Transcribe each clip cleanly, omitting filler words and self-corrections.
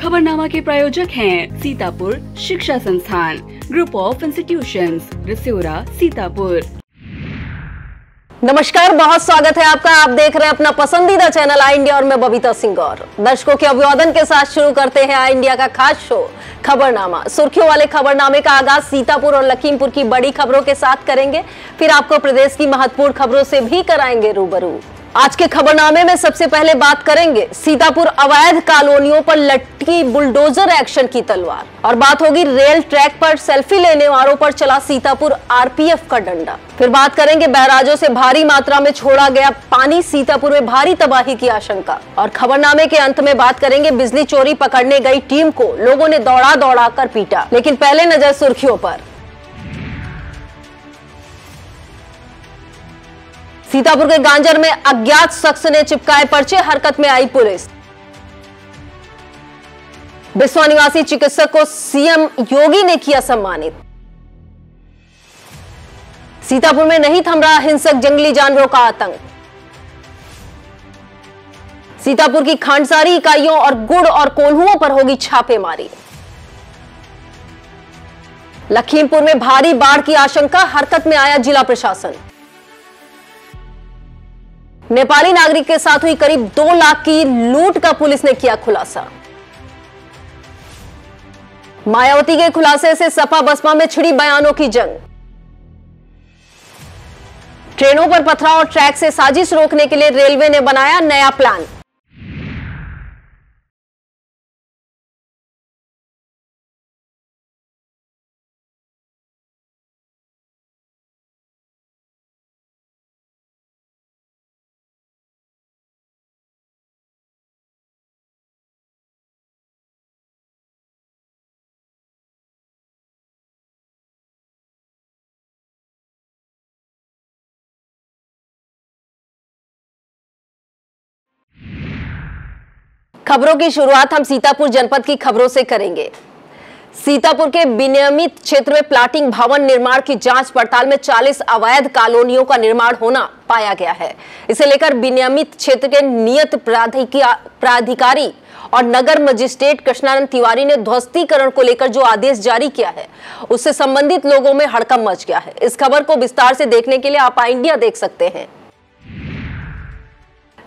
खबरनामा के प्रायोजक हैं सीतापुर शिक्षा संस्थान, ग्रुप ऑफ इंस्टीट्यूशंस, रिसोरा, सीतापुर। नमस्कार, बहुत स्वागत है आपका। आप देख रहे हैं अपना पसंदीदा चैनल आई इंडिया और मैं बबीता सिंह गौर। दर्शकों के अभिवादन के साथ शुरू करते हैं आई इंडिया का खास शो खबरनामा। सुर्खियों वाले खबरनामे का आगाज सीतापुर और लखीमपुर की बड़ी खबरों के साथ करेंगे, फिर आपको प्रदेश की महत्वपूर्ण खबरों से भी कराएंगे रूबरू। आज के खबरनामे में सबसे पहले बात करेंगे सीतापुर अवैध कॉलोनियों पर लटकी बुलडोजर एक्शन की तलवार, और बात होगी रेल ट्रैक पर सेल्फी लेने वालों पर चला सीतापुर आरपीएफ का डंडा। फिर बात करेंगे बैराजों से भारी मात्रा में छोड़ा गया पानी, सीतापुर में भारी तबाही की आशंका। और खबरनामे के अंत में बात करेंगे बिजली चोरी पकड़ने गई टीम को लोगों ने दौड़ा दौड़ा कर पीटा। लेकिन पहले नजर सुर्खियों पर। सीतापुर के गांजर में अज्ञात शख्स ने चिपकाए पर्चे, हरकत में आई पुलिस। बिस्वा निवासी चिकित्सक को सीएम योगी ने किया सम्मानित। सीतापुर में नहीं थम रहा हिंसक जंगली जानवरों का आतंक। सीतापुर की खांडसारी इकाइयों और गुड़ और कोल्हुओं पर होगी छापेमारी। लखीमपुर में भारी बाढ़ की आशंका, हरकत में आया जिला प्रशासन। नेपाली नागरिक के साथ हुई करीब 2 लाख की लूट का पुलिस ने किया खुलासा। मायावती के खुलासे से सपा बसपा में छिड़ी बयानों की जंग। ट्रेनों पर पथराव, ट्रैक से साजिश रोकने के लिए रेलवे ने बनाया नया प्लान। खबरों की शुरुआत हम सीतापुर जनपद की खबरों से करेंगे। सीतापुर के विनियमित क्षेत्र में प्लाटिंग भवन निर्माण की जांच पड़ताल में 40 अवैध कॉलोनियों का निर्माण होना पाया गया है। इसे लेकर विनियमित क्षेत्र के नियत प्राधिकारी और नगर मजिस्ट्रेट कृष्णानंद तिवारी ने ध्वस्तीकरण को लेकर जो आदेश जारी किया है, उससे संबंधित लोगों में हड़कंप मच गया है। इस खबर को विस्तार से देखने के लिए आप आई इंडिया देख सकते हैं।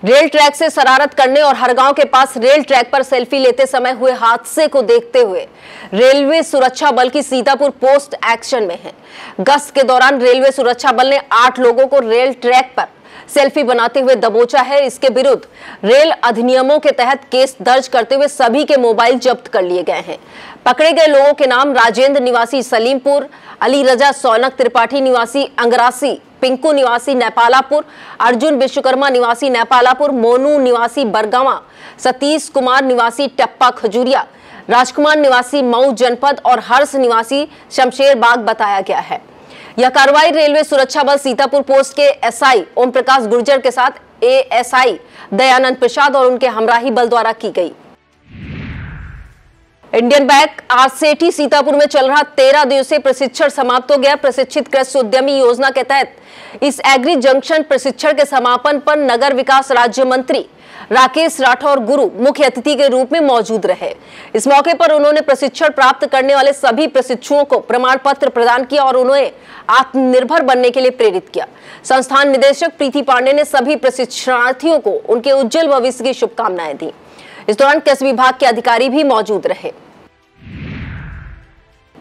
रेल ट्रैक से शरारत करने और हरगांव के पास रेल ट्रैक पर सेल्फी लेते समय हुए हादसे को देखते हुए रेलवे सुरक्षा बल की सीतापुर पोस्ट एक्शन में है। गश्त के दौरान रेलवे सुरक्षा बल ने 8 लोगों को रेल ट्रैक पर सेल्फी बनाते हुए दबोचा है। इसके विरुद्ध रेल अधिनियमों के तहत केस दर्ज करते हुए सभी के मोबाइल जब्त कर लिए गए हैं। पकड़े गए लोगों के नाम राजेंद्र निवासी सलीमपुर, अली रजा सौनक त्रिपाठी निवासी अंगरासी, पिंकू निवासी नेपालापुर, अर्जुन विश्वकर्मा निवासी नेपालापुर, मोनू निवासी बरगावा, सतीश कुमार निवासी टप्पा खजूरिया, राजकुमार निवासी मऊ जनपद और हर्ष निवासी शमशेर बाग बताया गया है। यह कार्रवाई रेलवे सुरक्षा बल सीतापुर पोस्ट के एसआई ओम प्रकाश गुर्जर के साथ एएसआई दयानंद प्रसाद और उनके हमराही बल द्वारा की गई। इंडियन बैंक आरसेटी सीतापुर में चल रहा 13 दिवसीय प्रशिक्षण समाप्त हो गया। प्रशिक्षित कृषि उद्यमी योजना के तहत इस एग्री जंक्शन प्रशिक्षण के समापन पर नगर विकास राज्य मंत्री राकेश राठौर गुरु मुख्य अतिथि के रूप में मौजूद रहे। इस मौके पर उन्होंने प्रशिक्षण प्राप्त करने वाले सभी प्रशिक्षुओं को प्रमाण पत्र प्रदान किया और उन्हें आत्मनिर्भर बनने के लिए प्रेरित किया। संस्थान निदेशक प्रीति पांडे ने सभी प्रशिक्षणार्थियों को उनके उज्जवल भविष्य की शुभकामनाएं दी। इस दौरान कृषि विभाग के अधिकारी भी मौजूद रहे।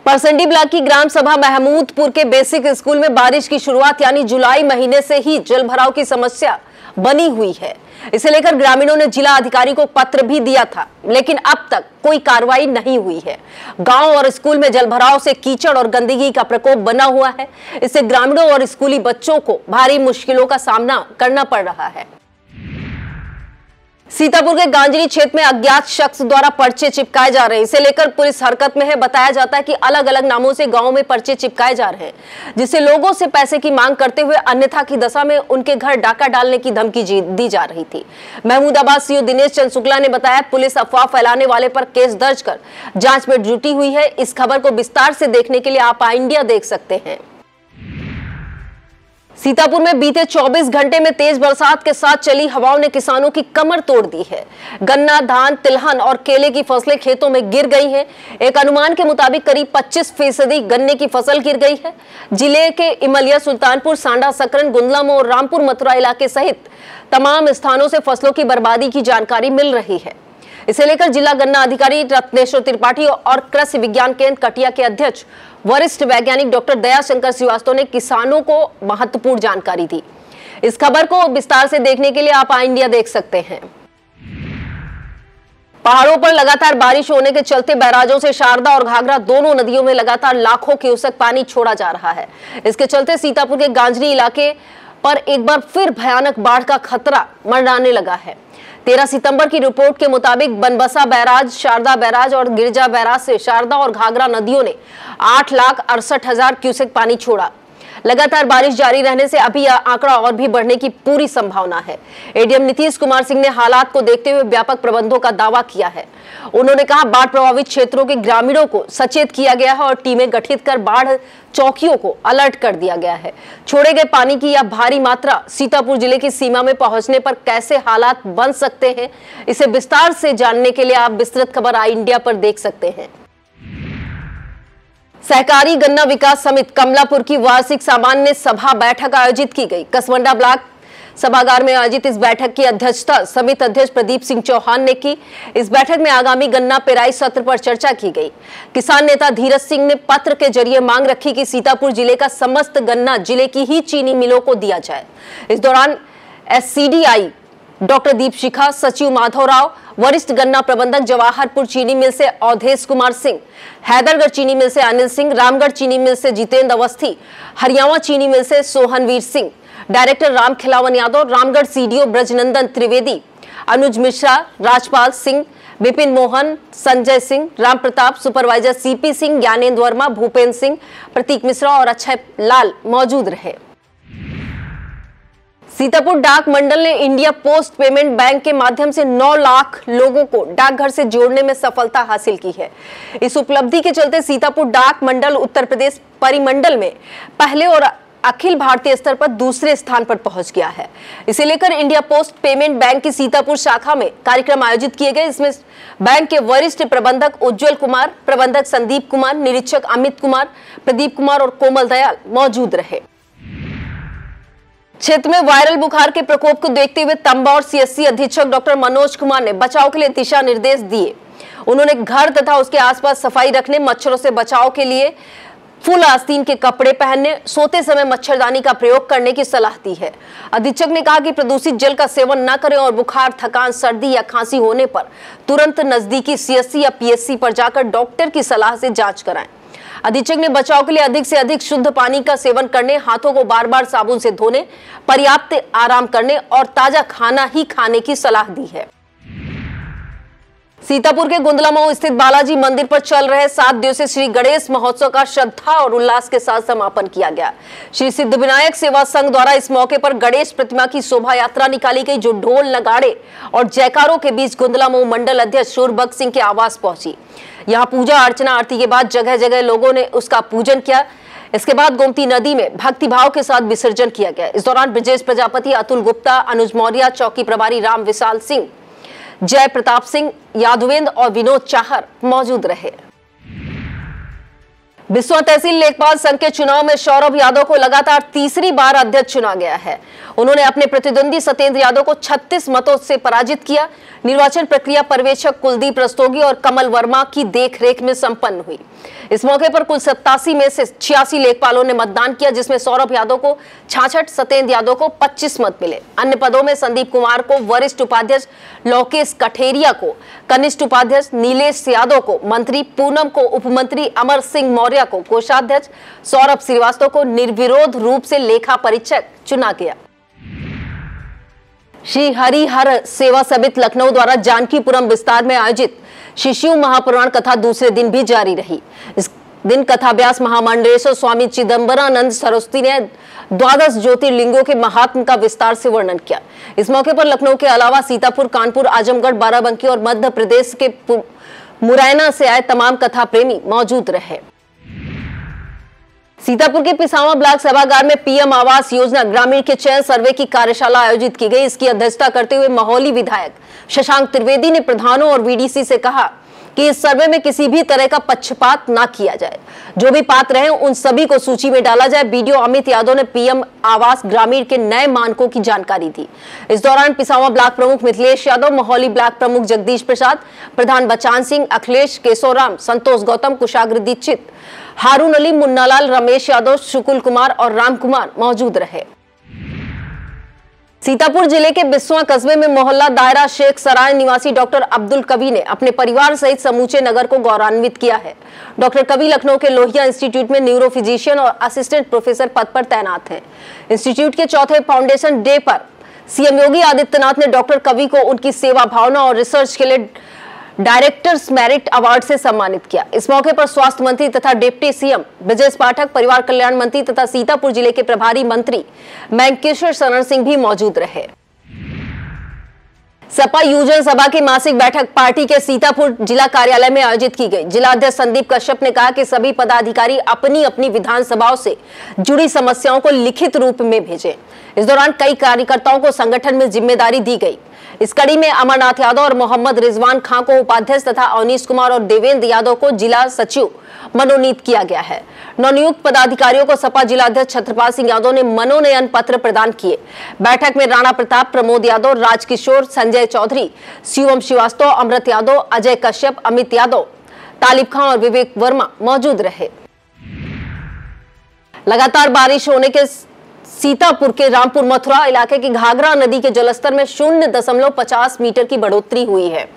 परसंडी ब्लॉक की ग्राम सभा महमूदपुर के बेसिक स्कूल में बारिश की शुरुआत यानी जुलाई महीने से ही जलभराव की समस्या बनी हुई है। इसे लेकर ग्रामीणों ने जिला अधिकारी को पत्र भी दिया था, लेकिन अब तक कोई कार्रवाई नहीं हुई है। गांव और स्कूल में जलभराव से कीचड़ और गंदगी का प्रकोप बना हुआ है। इससे ग्रामीणों और स्कूली बच्चों को भारी मुश्किलों का सामना करना पड़ रहा है। सीतापुर के गांजरी क्षेत्र में अज्ञात शख्स द्वारा पर्चे चिपकाए जा रहे हैं। इसे लेकर पुलिस हरकत में है। बताया जाता है कि अलग अलग नामों से गांव में पर्चे चिपकाए जा रहे हैं, जिससे लोगों से पैसे की मांग करते हुए अन्यथा की दशा में उनके घर डाका डालने की धमकी दी जा रही थी। महमूदाबाद सीओ दिनेश चंद शुक्ला ने बताया, पुलिस अफवाह फैलाने वाले पर केस दर्ज कर जांच में जुटी हुई है। इस खबर को विस्तार से देखने के लिए आप आई इंडिया देख सकते हैं। सीतापुर में बीते 24 घंटे में तेज बरसात के साथ चली हवाओं ने किसानों की कमर तोड़ दी है। गन्ना, धान, तिलहन और केले की फसलें खेतों में गिर गई हैं। एक अनुमान के मुताबिक करीब 25% गन्ने की फसल गिर गई है। जिले के इमलिया, सुल्तानपुर, सांडा, सकरन, गुंदला और रामपुर मथुरा इलाके सहित तमाम स्थानों से फसलों की बर्बादी की जानकारी मिल रही है। इसे लेकर जिला गन्ना अधिकारी रत्नेश्वर त्रिपाठी और कृषि विज्ञान केंद्र कटिया के अध्यक्ष वरिष्ठ वैज्ञानिक डॉक्टर दयाशंकर श्रीवास्तव ने किसानों को महत्वपूर्ण जानकारी दी। इस खबर को विस्तार से देखने के लिए आप आई इंडिया देख सकते हैं। पहाड़ों पर लगातार बारिश होने के चलते बैराजों से शारदा और घाघरा दोनों नदियों में लगातार लाखों क्यूसेक पानी छोड़ा जा रहा है। इसके चलते सीतापुर के गांजरी इलाके पर एक बार फिर भयानक बाढ़ का खतरा मंडराने लगा है। 13 सितंबर की रिपोर्ट के मुताबिक बनबसा बैराज, शारदा बैराज और गिरजा बैराज से शारदा और घाघरा नदियों ने 8,68,000 क्यूसेक पानी छोड़ा। लगातार बारिश जारी रहने से अभी यह आंकड़ा और भी बढ़ने की पूरी संभावना है। एडीएम नीतीश कुमार सिंह ने हालात को देखते हुए व्यापक प्रबंधों का दावा किया है। उन्होंने कहा, बाढ़ प्रभावित क्षेत्रों के ग्रामीणों को सचेत किया गया है और टीमें गठित कर बाढ़ चौकियों को अलर्ट कर दिया गया है। छोड़े गए पानी की यह भारी मात्रा सीतापुर जिले की सीमा में पहुंचने पर कैसे हालात बन सकते हैं, इसे विस्तार से जानने के लिए आप विस्तृत खबर आई इंडिया पर देख सकते हैं। सहकारी गन्ना विकास समिति कमलापुर की वार्षिक सामान्य सभा बैठक आयोजित की गई। कसवंडा ब्लॉक सभागार में आयोजित इस बैठक की अध्यक्षता समिति अध्यक्ष प्रदीप सिंह चौहान ने की। इस बैठक में आगामी गन्ना पेराई सत्र पर चर्चा की गई। किसान नेता धीरज सिंह ने पत्र के जरिए मांग रखी कि सीतापुर जिले का समस्त गन्ना जिले की ही चीनी मिलों को दिया जाए। इस दौरान एससीडीआई डॉक्टर दीपशिखा, सचिव माधवराव, वरिष्ठ गन्ना प्रबंधक जवाहरपुर चीनी मिल से अवधेश कुमार सिंह, हैदरगढ़ चीनी मिल से अनिल सिंह, रामगढ़ चीनी मिल से जितेंद्र अवस्थी, हरियाणा चीनी मिल से सोहनवीर सिंह, डायरेक्टर राम खिलावन यादव, रामगढ़ सीडीओ ब्रजनंदन त्रिवेदी, अनुज मिश्रा, राजपाल सिंह, विपिन मोहन, संजय सिंह, राम प्रताप, सुपरवाइजर सीपी सिंह, ज्ञानेंद्र वर्मा, भूपेंद्र सिंह, प्रतीक मिश्रा और अक्षय लाल मौजूद रहे। सीतापुर डाक मंडल ने इंडिया पोस्ट पेमेंट बैंक के माध्यम से 9 लाख लोगों को डाकघर से जोड़ने में सफलता हासिल की है। इस उपलब्धि के चलते सीतापुर डाक मंडल उत्तर प्रदेश परिमंडल में पहले और अखिल भारतीय स्तर पर दूसरे स्थान पर पहुंच गया है। इसे लेकर इंडिया पोस्ट पेमेंट बैंक की सीतापुर शाखा में कार्यक्रम आयोजित किए गए। इसमें बैंक के वरिष्ठ प्रबंधक उज्जवल कुमार, प्रबंधक संदीप कुमार, निरीक्षक अमित कुमार, प्रदीप कुमार और कोमल दयाल मौजूद रहे। क्षेत्र में वायरल बुखार के प्रकोप को देखते हुए तंबा और सीएससी अधीक्षक डॉक्टर मनोज कुमार ने बचाव के लिए दिशा निर्देश दिए। उन्होंने घर तथा उसके आसपास सफाई रखने, मच्छरों से बचाव के लिए फुल आस्तीन के कपड़े पहनने, सोते समय मच्छरदानी का प्रयोग करने की सलाह दी है। अधीक्षक ने कहा कि प्रदूषित जल का सेवन न करें और बुखार, थकान, सर्दी या खांसी होने पर तुरंत नजदीकी सीएससी या पीएचसी पर जाकर डॉक्टर की सलाह से जांच कराएं। अधीक्षक ने बचाव के लिए अधिक से अधिक शुद्ध पानी का सेवन करने, हाथों को बार बार साबुन से धोने, पर्याप्त आराम करने और ताजा खाना ही खाने की सलाह दी है। सीतापुर के गुंदला स्थित बालाजी मंदिर पर चल रहे 7 दिवसीय श्री गणेश महोत्सव का श्रद्धा और उल्लास के साथ समापन किया गया। श्री सिद्धिविनायक सेवा संघ द्वारा इस मौके पर गणेश प्रतिमा की शोभा यात्रा निकाली गई, जो ढोल, नगाड़े और जयकारों के बीच गुंदला मंडल अध्यक्ष शूरबख्श सिंह के आवास पहुंची। यहाँ पूजा अर्चना आरती के बाद जगह जगह लोगों ने उसका पूजन किया। इसके बाद गोमती नदी में भक्तिभाव के साथ विसर्जन किया गया। इस दौरान ब्रजेश प्रजापति, अतुल गुप्ता, अनुज मौर्य, चौकी प्रभारी राम विशाल सिंह, जय प्रताप सिंह, यादवेंद्र और विनोद चाहर मौजूद रहे। बिस्वा तहसील लेखपाल संघ के चुनाव में सौरभ यादव को लगातार तीसरी बार अध्यक्ष चुना गया है। उन्होंने अपने प्रतिद्वंदी सत्येंद्र यादव को 36 मतों से पराजित किया। निर्वाचन प्रक्रिया पर्यवेक्षक कुलदीप रस्तोगी और कमल वर्मा की देखरेख में संपन्न हुई। इस मौके पर कुल 87 में से 86 लेखपालों ने मतदान किया, जिसमें सौरभ यादव को 66, सत्येंद्र यादव को 25 मत मिले। अन्य पदों में संदीप कुमार को वरिष्ठ उपाध्यक्ष, लोकेश कठेरिया को कनिष्ठ उपाध्यक्ष, नीलेश यादव को मंत्री, पूनम को उपमंत्री, अमर सिंह मौर्य को कोषाध्यक्ष, सौरभ श्रीवास्तव को निर्विरोध रूप से लेखा परीक्षक चुना गया। श्री हरिहर सेवा समिति लखनऊ द्वारा जानकीपुरम विस्तार में आयोजित श्री शिव महापुराण कथा दूसरे दिन भी जारी रही। इस दिन कथाव्यास महामंडलेश्वर स्वामी चिदंबरानंद सरस्वती ने 12 ज्योतिर्लिंगों के महात्म का विस्तार से वर्णन किया। इस मौके पर लखनऊ के अलावा सीतापुर, कानपुर, आजमगढ़, बाराबंकी और मध्य प्रदेश के मुरैना से आए तमाम कथा प्रेमी मौजूद रहे। सीतापुर के पिसावा ब्लॉक सभागार में पीएम आवास योजना ग्रामीण के चयन सर्वे की कार्यशाला आयोजित की गई। इसकी अध्यक्षता करते हुए महोली विधायक शशांक त्रिवेदी ने प्रधानों और वीडीसी से कहा कि इस सर्वे में किसी भी तरह का पक्षपात ना किया जाए, जो भी पात्र हैं उन सभी को सूची में डाला जाए। बीडीओ अमित यादव ने पीएम आवास ग्रामीण के नए मानकों की जानकारी दी। इस दौरान पिसावा ब्लॉक प्रमुख मिथिलेश यादव, महोली ब्लॉक प्रमुख जगदीश प्रसाद, प्रधान बचान सिंह, अखिलेश, केशोराम, संतोष गौतम, कुशाग्र दीक्षित, हारून अली, मुन्नालाल, रमेश यादव, शुकुल कुमार और राम कुमार मौजूद रहे। सीतापुर जिले के बिस्वा कस्बे में मोहल्ला दायरा शेख सराय निवासी डॉक्टर अब्दुल कवी ने अपने परिवार सहित समूचे नगर को गौरवान्वित किया है। डॉक्टर कवी लखनऊ के लोहिया इंस्टीट्यूट में न्यूरो फिजिशियन और असिस्टेंट प्रोफेसर पद पर तैनात हैं। इंस्टीट्यूट के चौथे फाउंडेशन डे पर सीएम योगी आदित्यनाथ ने डॉक्टर कवी को उनकी सेवा भावना और रिसर्च के लिए डायरेक्टर्स मेरिट अवार्ड से सम्मानित किया। इस मौके पर स्वास्थ्य मंत्री तथा डिप्टी सीएम ब्रजेश पाठक, परिवार कल्याण मंत्री तथा सीतापुर जिले के प्रभारी मंत्री मैंकेश्वर शरण सिंह भी मौजूद रहे। सपा युवजन सभा की मासिक बैठक पार्टी के सीतापुर जिला कार्यालय में आयोजित की गई। जिला अध्यक्ष संदीप कश्यप ने कहा कि सभी पदाधिकारी अपनी अपनी विधानसभाओं से जुड़ी समस्याओं को लिखित रूप में भेजें। इस दौरान कई कार्यकर्ताओं को संगठन में जिम्मेदारी दी गई। इस कड़ी में अमरनाथ यादव और मोहम्मद रिजवान खां को उपाध्यक्ष तथा अवनीश कुमार और देवेंद्र यादव को जिला सचिव मनोनीत किया गया है। नवनियुक्त पदाधिकारियों को सपा जिला अध्यक्ष छत्रपाल सिंह यादव ने मनोनयन पत्र प्रदान किए। बैठक में राणा प्रताप, प्रमोद यादव, राजकिशोर, संजय चौधरी, शिवम श्रीवास्तव, अमृत यादव, अजय कश्यप, अमित यादव, तालिब खां और विवेक वर्मा मौजूद रहे। लगातार बारिश होने के सीतापुर के रामपुर मथुरा इलाके की घाघरा नदी के जलस्तर में 0.50 मीटर की बढ़ोतरी हुई है।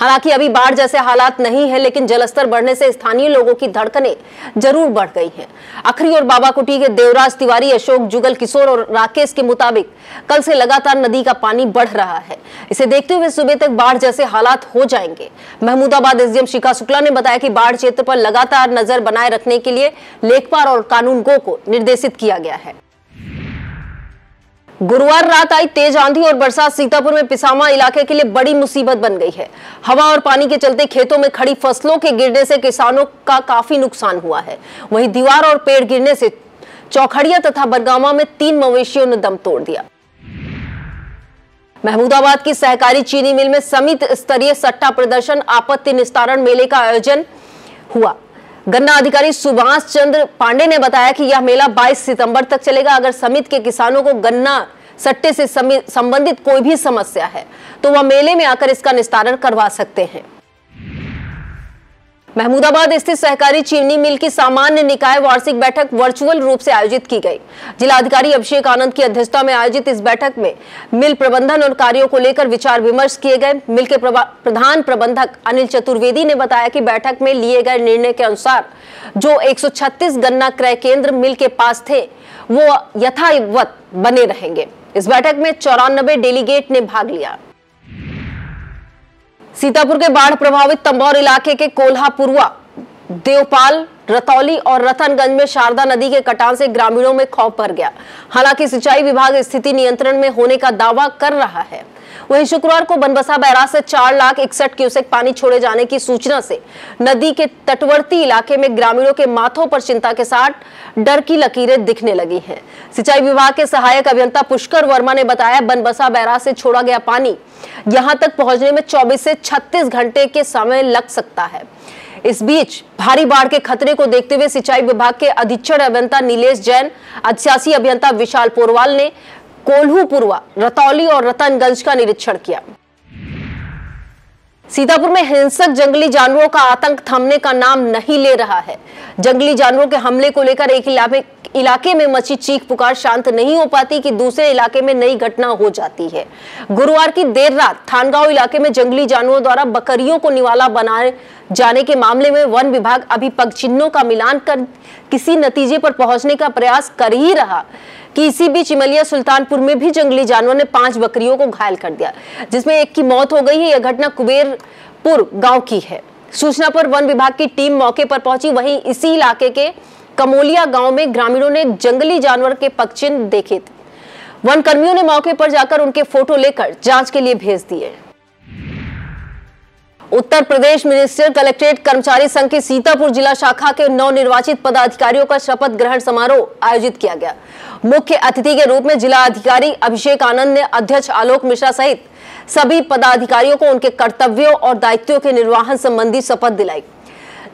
हालांकि अभी बाढ़ जैसे हालात नहीं है, लेकिन जलस्तर बढ़ने से स्थानीय लोगों की धड़कनें जरूर बढ़ गई हैं। अखरी और बाबाकुटी के देवराज तिवारी, अशोक, जुगल किशोर और राकेश के मुताबिक कल से लगातार नदी का पानी बढ़ रहा है। इसे देखते हुए सुबह तक बाढ़ जैसे हालात हो जाएंगे। महमूदाबाद एसडीएम शिखा शुक्ला ने बताया कि बाढ़ क्षेत्र पर लगातार नजर बनाए रखने के लिए लेखपाल और कानूनगो को निर्देशित किया गया है। गुरुवार रात आई तेज आंधी और बरसात सीतापुर में पिसामा इलाके के लिए बड़ी मुसीबत बन गई है। हवा और पानी के चलते खेतों में खड़ी फसलों के गिरने से किसानों का काफी नुकसान हुआ है। वहीं दीवार और पेड़ गिरने से चौखड़िया तथा बरगामा में 3 मवेशियों ने दम तोड़ दिया। महमूदाबाद की सहकारी चीनी मिल में समिति स्तरीय सट्टा प्रदर्शन आपत्ति निस्तारण मेले का आयोजन हुआ। गन्ना अधिकारी सुभाष चंद्र पांडे ने बताया कि यह मेला 22 सितंबर तक चलेगा। अगर समिति के किसानों को गन्ना सट्टे से संबंधित कोई भी समस्या है तो वह मेले में आकर इसका निस्तारण करवा सकते हैं। महमूदाबाद स्थित सहकारी चीनी मिल की सामान्य निकाय वार्षिक बैठक वर्चुअल रूप से आयोजित की गई। जिला अधिकारी अभिषेक आनंद की अध्यक्षता में आयोजित इस बैठक में मिल प्रबंधन और कार्यों को लेकर विचार विमर्श किए गए। मिल के प्रधान प्रबंधक अनिल चतुर्वेदी ने बताया कि बैठक में लिए गए निर्णय के अनुसार जो 136 गन्ना क्रय केंद्र मिल के पास थे वो यथावत बने रहेंगे। इस बैठक में 94 डेलीगेट ने भाग लिया। सीतापुर के बाढ़ प्रभावित तंबौर इलाके के कोल्हापुरवा, देवपाल, रतौली और रतनगंज में शारदा नदी के कटान से ग्रामीणों में खौफ भर गया। हालांकि सिंचाई विभाग स्थिति नियंत्रण में होने का दावा कर रहा है। वहीं शुक्रवार को बनबसा बैराज से 4,61,000 क्यूसेक पानी छोड़े जाने की सूचना से नदी के तटवर्ती इलाके में ग्रामीणों के माथों पर चिंता के साथ डर की लकीरें दिखने लगी हैं। सिंचाई विभाग के सहायक अभियंता पुष्कर वर्मा ने बताया, बनबसा बैराज से छोड़ा गया पानी यहां तक पहुंचने में 24 से 36 घंटे के समय लग सकता है। इस बीच भारी बाढ़ के खतरे को देखते हुए सिंचाई विभाग के अधीक्षण अभियंता नीलेश जैन, अधिशासी अभियंता विशाल पोरवाल ने कोल्हापुरवा, रतौली और रतनगंज का निरीक्षण किया। सीतापुर में हिंसक जंगली जानवरों का आतंक थमने का नाम नहीं ले रहा है। जंगली जानवरों के हमले को लेकर एक इलाके में मची चीख पुकार शांत नहीं हो पाती कि दूसरे इलाके में नई घटना हो जाती है। गुरुवार की देर रात थानगांव इलाके में जंगली जानवरों द्वारा बकरियों को निवाला बनाए जाने के मामले में वन विभाग अभी पगचिन्हों का मिलान कर किसी नतीजे पर पहुंचने का प्रयास कर ही रहा कि इसी बीच इमलिया सुल्तानपुर में भी जंगली जानवर ने 5 बकरियों को घायल कर दिया, जिसमें एक की मौत हो गई है। यह घटना कुबेरपुर गांव की है। सूचना पर वन विभाग की टीम मौके पर पहुंची। वहीं इसी इलाके के कमोलिया गांव में ग्रामीणों ने जंगली जानवर के पगचिन्ह देखे थे। वन कर्मियों ने मौके पर जाकर उनके फोटो लेकर जांच के लिए भेज दिए। उत्तर प्रदेश मिनिस्ट्रियल कलेक्ट्रेट कर्मचारी संघ की सीतापुर जिला शाखा के नवनिर्वाचित पदाधिकारियों का शपथ ग्रहण समारोह आयोजित किया गया। मुख्य अतिथि के रूप में जिला अधिकारी अभिषेक आनंद ने अध्यक्ष आलोक मिश्रा सहित सभी पदाधिकारियों को उनके कर्तव्यों और दायित्वों के निर्वहन संबंधी शपथ दिलाई।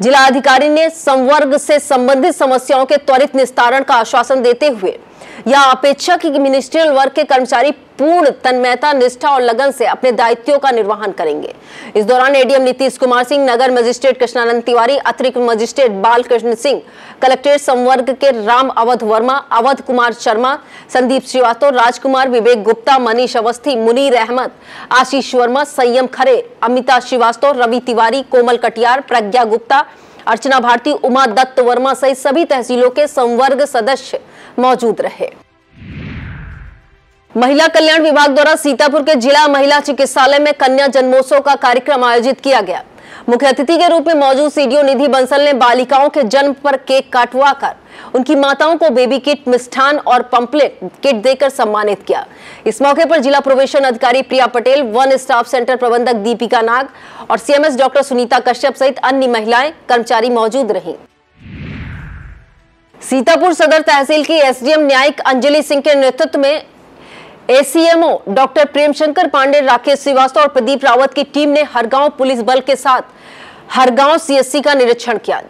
जिला अधिकारी ने संवर्ग से संबंधित समस्याओं के त्वरित निस्तारण का आश्वासन देते हुए यह अपेक्षा की कि मिनिस्ट्रियल वर्ग के कर्मचारी पूर्ण तन्मयता, निष्ठा और लगन से अपने दायित्वों का निर्वहन करेंगे। इस दौरान एडीएम नीतीश कुमार सिंह, नगर मजिस्ट्रेट कृष्णानंद तिवारी, अतिरिक्त मजिस्ट्रेट बालकृष्ण सिंह, कलेक्ट्रेट संवर्ग के राम अवध वर्मा, अवध कुमार शर्मा, संदीप श्रीवास्तव, राजकुमार, विवेक गुप्ता, मनीष अवस्थी, मुनीर अहमद, आशीष वर्मा, संयम खरे, अमिता श्रीवास्तव, रवि तिवारी, कोमल कटियार, प्रज्ञा गुप्ता, अर्चना भारती, उमा दत्त वर्मा सहित सभी तहसीलों के संवर्ग सदस्य मौजूद रहे। महिला कल्याण विभाग द्वारा सीतापुर के जिला महिला चिकित्सालय में कन्या जन्मोत्सव का कार्यक्रम आयोजित किया गया। मुख्य अतिथि के रूप में मौजूद सीडीओ निधि बंसल ने बालिकाओं के जन्म पर केक काटवाकर उनकी माताओं को बेबी किट, मिष्ठान और पंपलेट किट देकर सम्मानित किया। इस मौके पर जिला प्रोबेशन अधिकारी प्रिया पटेल, वन स्टाफ सेंटर प्रबंधक दीपिका नाग और सीएमएस डॉक्टर सुनीता कश्यप सहित अन्य महिलाएं कर्मचारी मौजूद रहीं। सीतापुर सदर तहसील की एसडीएम न्यायिक अंजलि सिंह के नेतृत्व में एसीएमओ डॉक्टर प्रेमशंकर पांडे, राकेश श्रीवास्तव और प्रदीप रावत की टीम ने हरगांव पुलिस बल के साथ हरगांव सीएससी का निरीक्षण किया।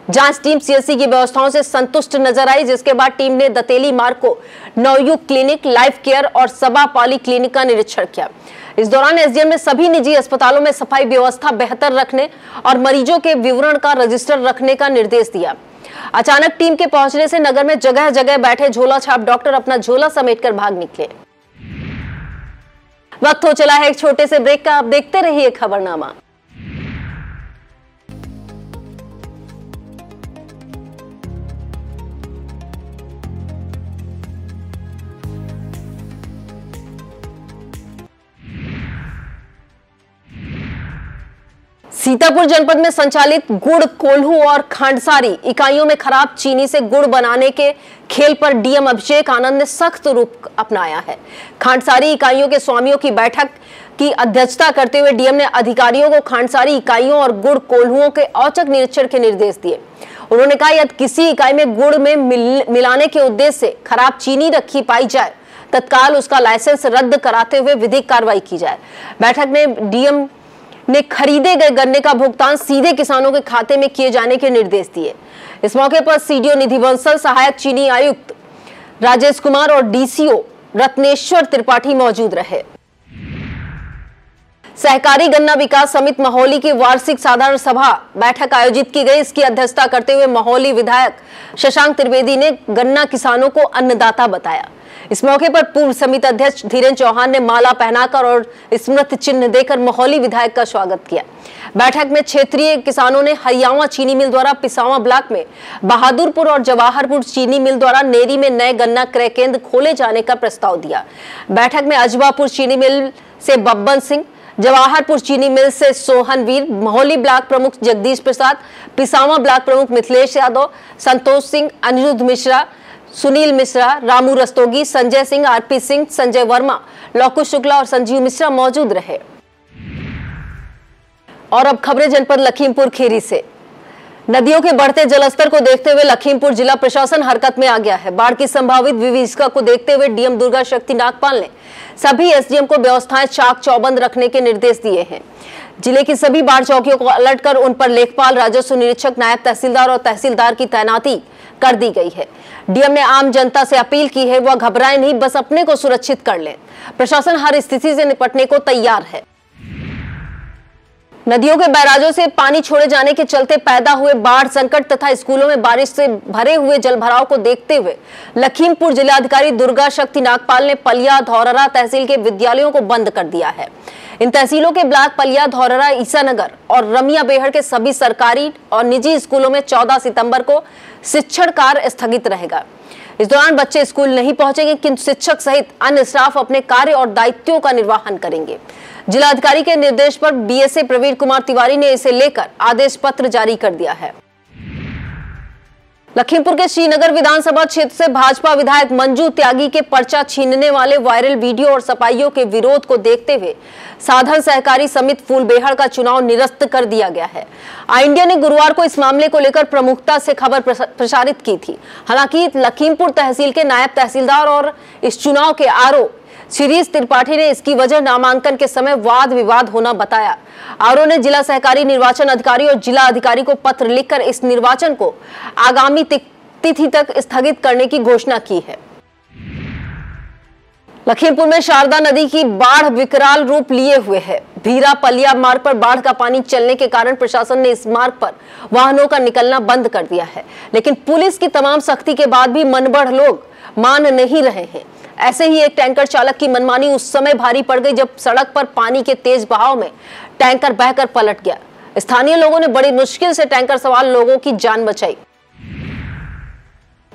जांच टीम सीएससी की व्यवस्थाओं से संतुष्ट नजर आई, जिसके बाद टीम ने दतेली मार्ग को नवयुग क्लिनिक, लाइफ केयर और सबा पाली क्लिनिक का निरीक्षण किया। इस दौरान एसडीएम ने सभी निजी अस्पतालों में सफाई व्यवस्था बेहतर रखने और मरीजों के विवरण का रजिस्टर रखने का निर्देश दिया। अचानक टीम के पहुंचने से नगर में जगह जगह बैठे झोला छाप डॉक्टर अपना झोला समेटकर भाग निकले। वक्त हो चला है एक छोटे से ब्रेक का। आप देखते रहिए खबरनामा। सीतापुर जनपद में संचालित गुड़, कोल्हू और खांडसारी इकाइयों में खराब चीनी से गुड़ बनाने के खेल पर डीएम अभिषेक आनंद ने सख्त रूख अपनाया है। खांडसारी इकाइयों के स्वामियों की बैठक की अध्यक्षता करते हुए डीएम ने अधिकारियों को खांडसारी इकाइयों और गुड़ कोल्हुओं के औचक निरीक्षण के निर्देश दिए। उन्होंने कहा, यदि किसी इकाई में गुड़ में मिलाने के उद्देश्य से खराब चीनी रखी पाई जाए, तत्काल उसका लाइसेंस रद्द कराते हुए विधिक कार्रवाई की जाए। बैठक में डीएम ने खरीदे गए गन्ने का भुगतान सीधे किसानों के खाते में किए जाने के निर्देश दिए। इस मौके पर सीडीओ निधि बंसल, सहायक चीनी आयुक्त राजेश कुमार और डीसीओ रत्नेश्वर त्रिपाठी मौजूद रहे। सहकारी गन्ना विकास समिति महोली की वार्षिक साधारण सभा बैठक आयोजित की गई। इसकी अध्यक्षता करते हुए महोली विधायक शशांक त्रिवेदी ने गन्ना किसानों को अन्नदाता बताया। इस मौके पर पूर्व समिति अध्यक्ष धीरेन्द्र चौहान ने माला पहनाकर और स्मृति चिन्ह देकर महोली विधायक का स्वागत किया। बैठक में क्षेत्रीय किसानों ने हरियावा चीनी मिल द्वारा पिसावा ब्लॉक में बहादुरपुर और जवाहरपुर चीनी मिल द्वारा नेरी में नए गन्ना क्रय केंद्र खोले जाने का प्रस्ताव दिया। बैठक में अजबापुर चीनी मिल से बब्बन सिंह, जवाहरपुर चीनी मिल से सोहन वीर, महोली ब्लॉक प्रमुख जगदीश प्रसाद, पिसावा ब्लॉक प्रमुख मिथिलेश यादव, संतोष सिंह, अनिरुद्ध मिश्रा, सुनील मिश्रा, रामू रस्तोगी, संजय सिंह, आरपी सिंह, संजय वर्मा, लौकुश शुक्ला और संजीव मिश्रा मौजूद रहे। और अब खबरें जनपद लखीमपुर खीरी से। नदियों के बढ़ते जलस्तर को देखते हुए लखीमपुर जिला प्रशासन हरकत में आ गया है। बाढ़ की संभावित विभीषिका को देखते हुए डीएम दुर्गा शक्ति नागपाल ने सभी एसडीएम को व्यवस्थाएं चाक चौबंद रखने के निर्देश दिए हैं। जिले की सभी बाढ़ चौकियों को अलर्ट कर उन पर लेखपाल, राजस्व निरीक्षक, नायब तहसीलदार और तहसीलदार की तैनाती कर दी गई है। डीएम ने आम जनता से अपील की है, वह घबराए नहीं, बस अपने को सुरक्षित कर लें। प्रशासन हर स्थिति से निपटने को तैयार है। नदियों के बैराजों से पानी छोड़े जाने के चलते पैदा हुए बाढ़ संकट तथा स्कूलों में बारिश से भरे हुए जलभराव को देखते हुए लखीमपुर जिलाधिकारी दुर्गा शक्ति नागपाल ने पलिया, धौरहरा तहसील के विद्यालयों को बंद कर दिया है। इन तहसीलों के ब्लॉक पलिया, धौरहरा, ईसानगर और रमिया बेहड़ के सभी सरकारी और निजी स्कूलों में 14 सितंबर को शिक्षण कार्य स्थगित रहेगा। इस दौरान बच्चे स्कूल नहीं पहुंचेंगे, किंतु शिक्षक सहित अन्य स्टाफ अपने कार्य और दायित्वों का निर्वहन करेंगे। जिलाधिकारी के निर्देश पर बीएसए प्रवीण कुमार तिवारी ने इसे लेकर आदेश पत्र जारी कर दिया है। लखीमपुर के श्रीनगर विधानसभा क्षेत्र से भाजपा विधायक मंजू त्यागी के पर्चा छीनने वाले वायरल वीडियो और सपाइयों के विरोध को देखते हुए साधन सहकारी समिति फूलबेहड़ का चुनाव निरस्त कर दिया गया है। आई इंडिया ने गुरुवार को इस मामले को लेकर प्रमुखता से खबर प्रसारित की थी। हालांकि लखीमपुर तहसील के नायब तहसीलदार और इस चुनाव के आरओ शिरीष त्रिपाठी ने इसकी वजह नामांकन के समय वाद विवाद होना बताया। आरओ ने जिला सहकारी निर्वाचन अधिकारी और जिला अधिकारी को पत्र लिखकर इस निर्वाचन को आगामी तिथि तक स्थगित करने की घोषणा की है। लखीमपुर में शारदा नदी की बाढ़ विकराल रूप लिए हुए है। भीरा पलिया मार्ग पर बाढ़ का पानी चलने के कारण प्रशासन ने इस मार्ग पर वाहनों का निकलना बंद कर दिया है, लेकिन पुलिस की तमाम सख्ती के बाद भी मनबढ़ लोग मान नहीं रहे हैं। ऐसे ही एक टैंकर चालक की मनमानी उस समय भारी पड़ गई जब सड़क पर पानी के तेज बहाव में टैंकर बहकर पलट गया। स्थानीय लोगों ने बड़ी मुश्किल से टैंकर सवार लोगों की जान बचाई।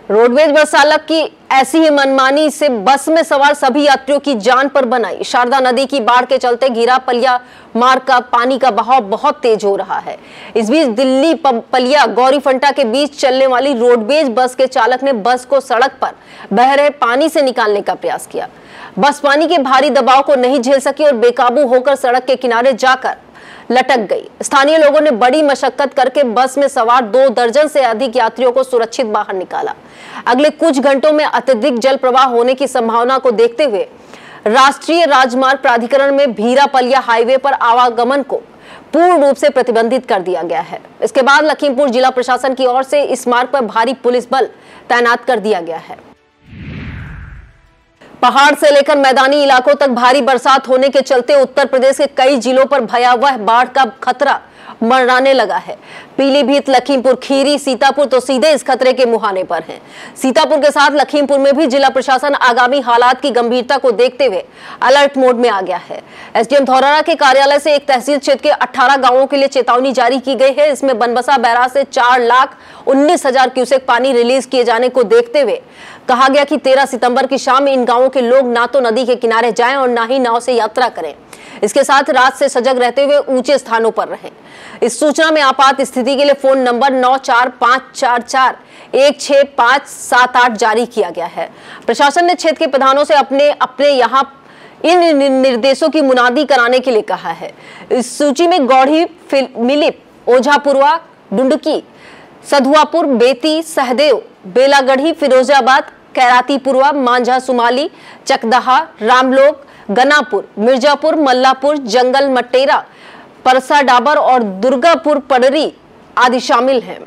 रोडवेज बस चालक की ऐसी ही मनमानी से बस में सवार सभी यात्रियों की जान पर बनाई। शारदा नदी की बाढ़ के चलते घीरा पलिया मार्ग का पानी का बहाव बहुत तेज हो रहा है। इस बीच दिल्ली पलिया गौरीफंटा के बीच चलने वाली रोडवेज बस के चालक ने बस को सड़क पर बह रहे पानी से निकालने का प्रयास किया। बस पानी के भारी दबाव को नहीं झेल सकी और बेकाबू होकर सड़क के किनारे जाकर लटक गई। स्थानीय लोगों ने बड़ी मशक्कत करके बस में सवार 2 दर्जन से अधिक यात्रियों को सुरक्षित बाहर निकाला। अगले कुछ घंटों में अत्यधिक जल प्रवाह होने की संभावना को देखते हुए राष्ट्रीय राजमार्ग प्राधिकरण में भीरा पलिया हाईवे पर आवागमन को पूर्ण रूप से प्रतिबंधित कर दिया गया है। इसके बाद लखीमपुर जिला प्रशासन की ओर से इस मार्ग पर भारी पुलिस बल तैनात कर दिया गया है। पहाड़ से लेकर मैदानी इलाकों तक भारी बरसात होने के चलते उत्तर प्रदेश के कई जिलों पर भयावह बाढ़ का खतरा मंडराने लगा है। पीलीभीत, लखीमपुर खीरी, सीतापुर तो सीधे इस खतरे के मुहाने पर हैं। सीतापुर के साथ लखीमपुर में भी जिला प्रशासन आगामी हालात की गंभीरता को देखते हुए अलर्ट मोड में आ गया है। एसडीएम धौरहरा के कार्यालय से एक तहसील क्षेत्र के 18 गांवों के लिए चेतावनी जारी की गई है। इसमें बनबसा बैराज से 4,19,000 क्यूसेक पानी रिलीज किए जाने को देखते हुए कहा गया कि 13 सितंबर की शाम इन गांवों के लोग ना तो नदी के किनारे जाएं और ना ही नाव से यात्रा करें। इसके साथ रात से सजग रहते हुए ऊंचे स्थानों पर रहें। इस सूचना में आपात स्थिति के लिए फोन नंबर 9454416578 जारी किया गया है। प्रशासन ने क्षेत्र के प्रधानों से अपने यहाँ इन निर्देशों की मुनादी कराने के लिए कहा है। इस सूची में गौड़ी, मिलिप, ओझापुरवा, डुंडकी, सधुआपुर, बेती, सहदेव, बेलागढ़ी, फिरोजाबाद, कैरातीपुरवा, मांझा सुमाली, चकदहा, रामलोक, गनापुर, मिर्जापुर, मल्लापुर, जंगल मटेरा, परसा डाबर और दुर्गापुर पडरी आदि शामिल हैं।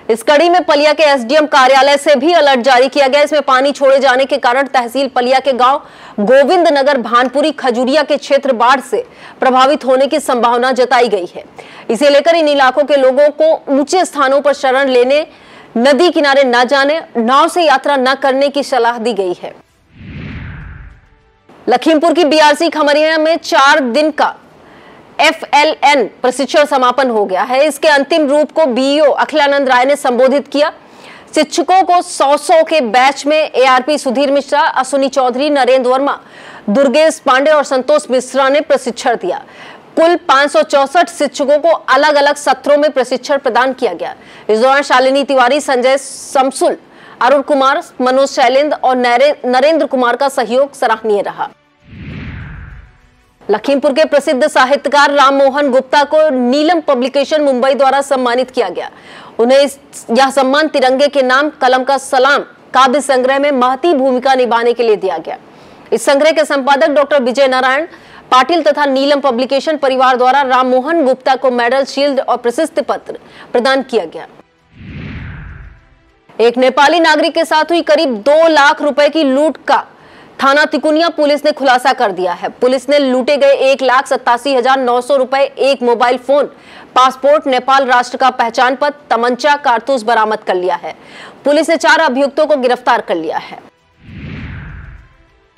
इस कड़ी में पलिया के एसडीएम कार्यालय से भी अलर्ट जारी किया गया। इसमें पानी छोड़े जाने के कारण तहसील पलिया के गांव गोविंद नगर, भानपुरी, खजुरिया के क्षेत्र बाढ़ से प्रभावित होने की संभावना जताई गई है। इसे लेकर इन इलाकों के लोगों को ऊंचे स्थानों पर शरण लेने, नदी किनारे न जाने, नाव से यात्रा न करने की सलाह दी गई है। लखीमपुर की बीआरसी खमरिया में 4 दिन का FLN प्रशिक्षण समापन हो गया है। इसके अंतिम रूप को बीईओ अखिलानंद राय ने संबोधित किया। शिक्षकों को 100 के बैच में ARP सुधीर मिश्रा, अश्विनी चौधरी, नरेंद्र वर्मा, दुर्गेश पांडे और संतोष मिश्रा ने प्रशिक्षण दिया। कुल 564 शिक्षकों को अलग अलग सत्रों में प्रशिक्षण प्रदान किया गया। इस दौरान शालिनी तिवारी, संजय समसुल, अरुण कुमार, मनोज शैलेंद्र और नरेंद्र कुमार का सहयोग सराहनीय रहा। लखीमपुर के प्रसिद्ध साहित्यकार राम मोहन गुप्ता को नीलम पब्लिकेशन मुंबई द्वारा सम्मानित किया गया। उन्हें यह सम्मान तिरंगे के नाम कलम का सलाम काव्य संग्रह में महती भूमिका निभाने के लिए दिया गया। इस संग्रह के संपादक डॉक्टर विजय नारायण पाटिल तथा नीलम पब्लिकेशन परिवार द्वारा राम मोहन गुप्ता को मेडल, शील्ड और प्रशस्ति पत्र प्रदान किया गया। एक नेपाली नागरिक के साथ हुई करीब 2 लाख रुपए की लूट का थाना तिकुनिया पुलिस ने खुलासा कर दिया है। पुलिस ने लूटे गए 1,87,900 रुपए, एक मोबाइल फोन, पासपोर्ट, नेपाल राष्ट्र का पहचान पत्र, तमंचा, कारतूस बरामद कर लिया है। पुलिस ने 4 अभियुक्तों को गिरफ्तार कर लिया है।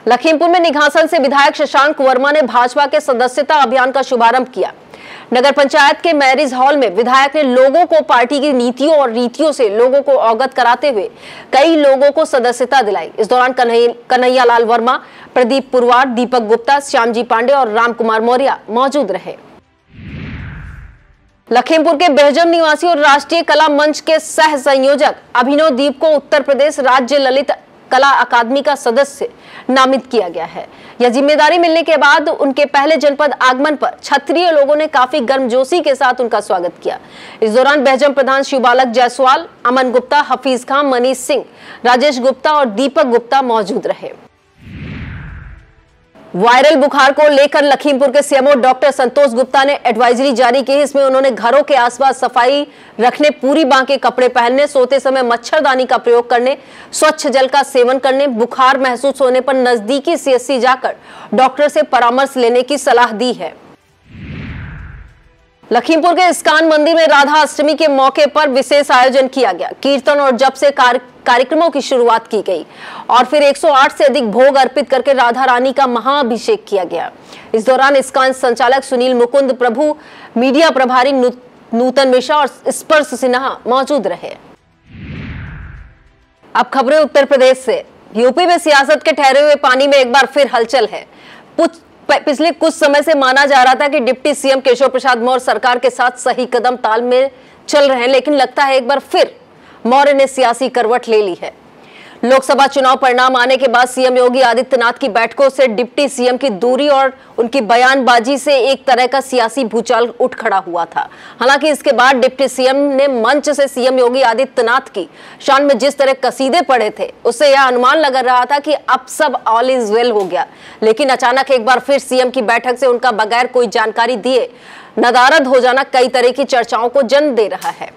लखीमपुर में निघासन से विधायक शशांक वर्मा ने भाजपा के सदस्यता अभियान का शुभारंभ किया। नगर पंचायत के मैरिज हॉल में विधायक ने लोगों को पार्टी की नीतियों और रीतियों से लोगों को अवगत कराते हुए कई लोगों को सदस्यता दिलाई। इस दौरान कन्हैया लाल वर्मा, प्रदीप पुरवार, दीपक गुप्ता, श्यामजी पांडे और राम कुमार मौर्य मौजूद रहे। लखीमपुर के बेहजम निवासी और राष्ट्रीय कला मंच के सह संयोजक अभिनव दीप को उत्तर प्रदेश राज्य ललित कला अकादमी का सदस्य नामित किया गया है। यह जिम्मेदारी मिलने के बाद उनके पहले जनपद आगमन पर क्षत्रिय लोगों ने काफी गर्मजोशी के साथ उनका स्वागत किया। इस दौरान बेहजम प्रधान शिवबालक जायसवाल, अमन गुप्ता, हफीज खान, मनीष सिंह, राजेश गुप्ता और दीपक गुप्ता मौजूद रहे। वायरल बुखार को लेकर लखीमपुर के सीएमओ डॉक्टर संतोष गुप्ता ने एडवाइजरी जारी की। इसमें उन्होंने घरों के आसपास सफाई रखने, पूरी बांह के कपड़े पहनने, सोते समय मच्छरदानी का प्रयोग करने, स्वच्छ जल का सेवन करने, बुखार महसूस होने पर नजदीकी सीएससी जाकर डॉक्टर से परामर्श लेने की सलाह दी है। लखीमपुर के इस्कान मंदिर में राधा अष्टमी के मौके पर विशेष आयोजन किया गया। कीर्तन और जप से कार्यक्रमों की शुरुआत की गई और फिर 108 से अधिक भोग अर्पित करके राधा रानी का महाअभिषेक किया गया। इस दौरान इस्कान संचालक सुनील मुकुंद प्रभु, मीडिया प्रभारी नूतन मिश्रा और स्पर्श सिन्हा मौजूद रहे। अब खबरें उत्तर प्रदेश से। यूपी में सियासत के ठहरे हुए पानी में एक बार फिर हलचल है। पिछले कुछ समय से माना जा रहा था कि डिप्टी सीएम केशव प्रसाद मौर्य सरकार के साथ सही कदम ताल में चल रहे हैं, लेकिन लगता है एक बार फिर मौर्य ने सियासी करवट ले ली है। लोकसभा चुनाव परिणाम आने के बाद सीएम योगी आदित्यनाथ की बैठकों से डिप्टी सीएम की दूरी और उनकी बयानबाजी से एक तरह का सियासी भूचाल उठ खड़ा हुआ था। हालांकि इसके बाद डिप्टी सीएम ने मंच से सीएम योगी आदित्यनाथ की शान में जिस तरह कसीदे पड़े थे, उससे यह अनुमान लग रहा था कि अब सब ऑल इज वेल हो गया। लेकिन अचानक एक बार फिर सीएम की बैठक से उनका बगैर कोई जानकारी दिए नदारद हो जाना कई तरह की चर्चाओं को जन्म दे रहा है।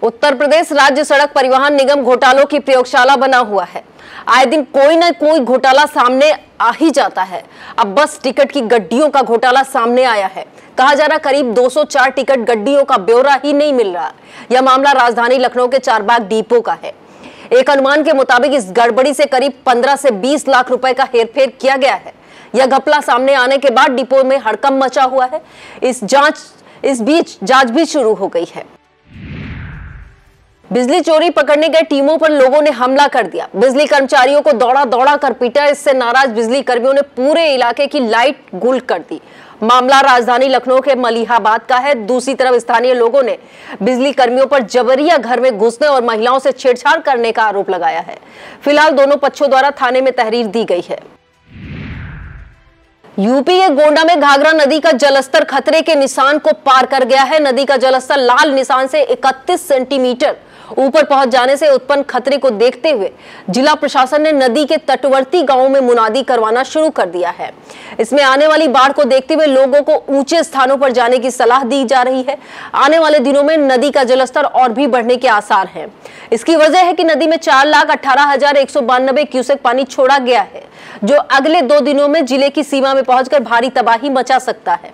उत्तर प्रदेश राज्य सड़क परिवहन निगम घोटालों की प्रयोगशाला बना हुआ है। आए दिन कोई ना कोई घोटाला सामने आ ही जाता है। अब बस टिकट की गड्डियों का घोटाला सामने आया है। कहा जा रहा करीब 204 टिकट गड्डियों का ब्यौरा ही नहीं मिल रहा। यह मामला राजधानी लखनऊ के चारबाग डिपो का है। एक अनुमान के मुताबिक इस गड़बड़ी से करीब 15 से 20 लाख रुपए का हेरफेर किया गया है। यह घपला सामने आने के बाद डिपो में हड़कंप मचा हुआ है। इस बीच जांच भी शुरू हो गई है। बिजली चोरी पकड़ने गए टीमों पर लोगों ने हमला कर दिया। बिजली कर्मचारियों को दौड़ा कर पीटा। इससे नाराज बिजली कर्मियों ने पूरे इलाके की लाइट गुल कर दी। मामला राजधानी लखनऊ के मलिहाबाद का है। दूसरी तरफ स्थानीय लोगों ने बिजली कर्मियों पर जबरिया घर में घुसने और महिलाओं से छेड़छाड़ करने का आरोप लगाया है। फिलहाल दोनों पक्षों द्वारा थाने में तहरीर दी गई है। यूपी के गोंडा में घाघरा नदी का जलस्तर खतरे के निशान को पार कर गया है। नदी का जलस्तर लाल निशान से 31 सेंटीमीटर ऊपर पहुंच जाने से उत्पन्न खतरे को देखते हुए जिला प्रशासन ने नदी के तटवर्ती गांवों में मुनादी करवाना शुरू कर दिया है। इसमें आने वाली बाढ़ को देखते हुए लोगों को ऊंचे स्थानों पर जाने की सलाह दी जा रही है। आने वाले दिनों में नदी का जलस्तर और भी बढ़ने के आसार हैं। इसकी वजह है कि नदी में 4,18,192 क्यूसेक पानी छोड़ा गया है, जो अगले 2 दिनों में जिले की सीमा में पहुंचकर भारी तबाही मचा सकता है।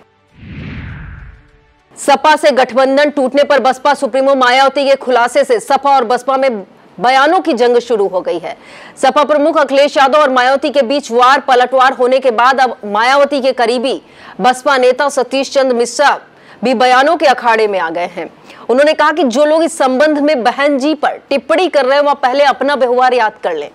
सपा से गठबंधन टूटने पर बसपा सुप्रीमो मायावती के खुलासे से सपा और बसपा में बयानों की जंग शुरू हो गई है। सपा प्रमुख अखिलेश यादव और मायावती के बीच वार पलटवार होने के बाद अब मायावती के करीबी बसपा नेता सतीश चंद्र मिश्रा भी बयानों के अखाड़े में आ गए हैं। उन्होंने कहा कि जो लोग इस संबंध में बहन जी पर टिप्पणी कर रहे हैं वह पहले अपना व्यवहार याद कर लें।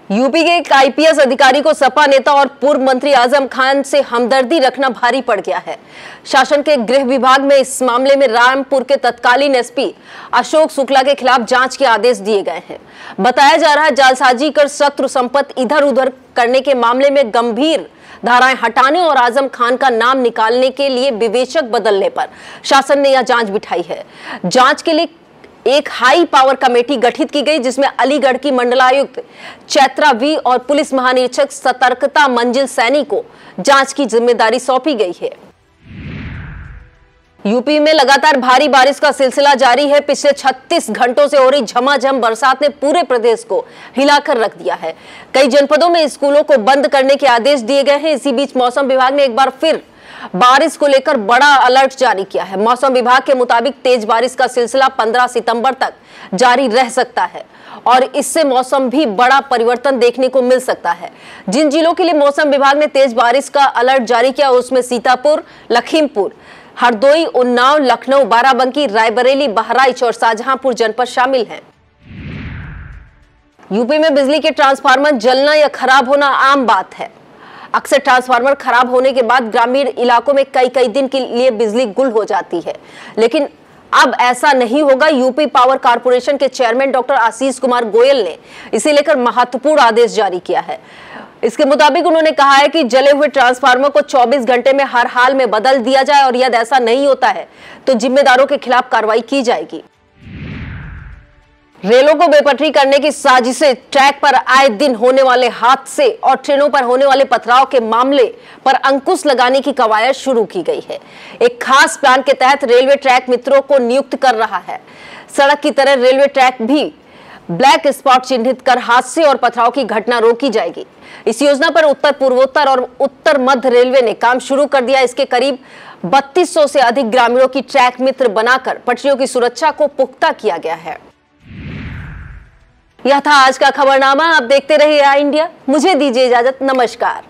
यूपी के एक आईपीएस अधिकारी को सपा नेता और पूर्व मंत्री आजम खान से हमदर्दी रखना भारी पड़ गया है। शासन के गृह विभाग में इस मामले में रामपुर के तत्कालीन एसपी अशोक शुक्ला के खिलाफ जांच के आदेश दिए गए हैं। बताया जा रहा है जालसाजी कर शत्रु संपत्ति इधर उधर करने के मामले में गंभीर धाराएं हटाने और आजम खान का नाम निकालने के लिए विवेचक बदलने पर शासन ने यह जांच बिठाई है। जांच के लिए एक हाई पावर कमेटी गठित की गई, जिसमें अलीगढ़ की मंडलायुक्त चैत्रा वी और पुलिस महानिरीक्षक सतर्कता मंजिल सैनी को जांच की जिम्मेदारी सौंपी गई है। यूपी में लगातार भारी बारिश का सिलसिला जारी है। पिछले 36 घंटों से हो रही झमाझम बरसात ने पूरे प्रदेश को हिलाकर रख दिया है। कई जनपदों में स्कूलों को बंद करने के आदेश दिए गए हैं। इसी बीच मौसम विभाग ने एक बार फिर बारिश को लेकर बड़ा अलर्ट जारी किया है। मौसम विभाग के मुताबिक तेज बारिश का सिलसिला 15 सितंबर तक जारी रह सकता है और इससे मौसम भी बड़ा परिवर्तन देखने को मिल सकता है। जिन जिलों के लिए मौसम विभाग ने तेज बारिश का अलर्ट जारी किया उसमें सीतापुर, लखीमपुर, हरदोई, उन्नाव, लखनऊ, बाराबंकी, रायबरेली, बहराइच और शाहजहांपुर जनपद शामिल हैं। यूपी में बिजली के ट्रांसफार्मर जलना या खराब होना आम बात है। अक्सर ट्रांसफार्मर खराब होने के बाद ग्रामीण इलाकों में कई कई दिन के लिए बिजली गुल हो जाती है, लेकिन अब ऐसा नहीं होगा। यूपी पावर कॉर्पोरेशन के चेयरमैन डॉक्टर आशीष कुमार गोयल ने इसे लेकर महत्वपूर्ण आदेश जारी किया है। इसके मुताबिक उन्होंने कहा है कि जले हुए ट्रांसफार्मर को 24 घंटे में हर हाल में बदल दिया जाए और यदि ऐसा नहीं होता है तो जिम्मेदारों के खिलाफ कार्रवाई की जाएगी। रेलों को बेपटरी करने की साजिशें, ट्रैक पर आए दिन होने वाले हादसे और ट्रेनों पर होने वाले पथराव के मामले पर अंकुश लगाने की कवायद शुरू की गई है। एक खास प्लान के तहत रेलवे ट्रैक मित्रों को नियुक्त कर रहा है। सड़क की तरह रेलवे ट्रैक भी ब्लैक स्पॉट चिन्हित कर हादसे और पथराव की घटना रोकी जाएगी। इस योजना पर उत्तर पूर्वोत्तर और उत्तर मध्य रेलवे ने काम शुरू कर दिया। इसके करीब 3200 से अधिक ग्रामीणों की ट्रैक मित्र बनाकर पटरियों की सुरक्षा को पुख्ता किया गया है। यह था आज का खबरनामा। आप देखते रहिए इंडिया। मुझे दीजिए इजाजत। नमस्कार।